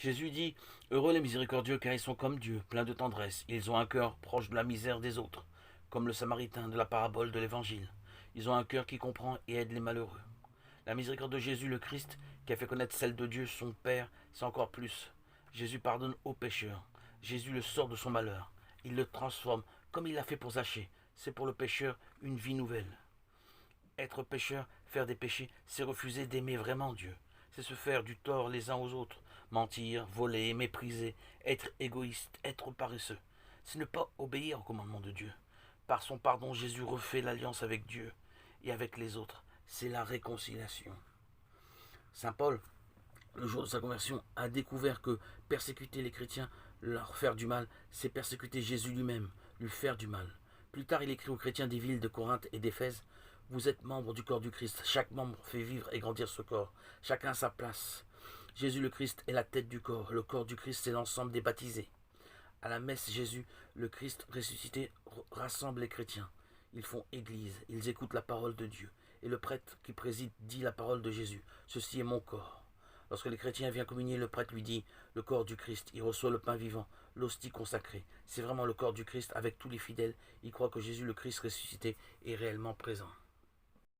Jésus dit: Heureux les miséricordieux, car ils sont comme Dieu, pleins de tendresse. Ils ont un cœur proche de la misère des autres, comme le Samaritain de la parabole de l'Évangile. Ils ont un cœur qui comprend et aide les malheureux. La miséricorde de Jésus le Christ, qui a fait connaître celle de Dieu son Père, c'est encore plus. Jésus pardonne aux pécheurs. Jésus le sort de son malheur. Il le transforme, comme il l'a fait pour Zachée. C'est pour le pécheur une vie nouvelle. Être pécheur, faire des péchés, c'est refuser d'aimer vraiment Dieu. C'est se faire du tort les uns aux autres, mentir, voler, mépriser, être égoïste, être paresseux. C'est ne pas obéir au commandement de Dieu. Par son pardon, Jésus refait l'alliance avec Dieu et avec les autres. C'est la réconciliation. Saint Paul, le jour de sa conversion, a découvert que persécuter les chrétiens, leur faire du mal, c'est persécuter Jésus lui-même, lui faire du mal. Plus tard, il écrit aux chrétiens des villes de Corinthe et d'Éphèse: Vous êtes membres du corps du Christ. Chaque membre fait vivre et grandir ce corps. Chacun a sa place. Jésus le Christ est la tête du corps. Le corps du Christ, c'est l'ensemble des baptisés. À la messe, Jésus, le Christ ressuscité, rassemble les chrétiens. Ils font église, ils écoutent la parole de Dieu. Et le prêtre qui préside dit la parole de Jésus: Ceci est mon corps. Lorsque les chrétiens viennent communier, le prêtre lui dit le corps du Christ. Il reçoit le pain vivant, l'hostie consacrée. C'est vraiment le corps du Christ avec tous les fidèles. Ils croient que Jésus le Christ ressuscité est réellement présent.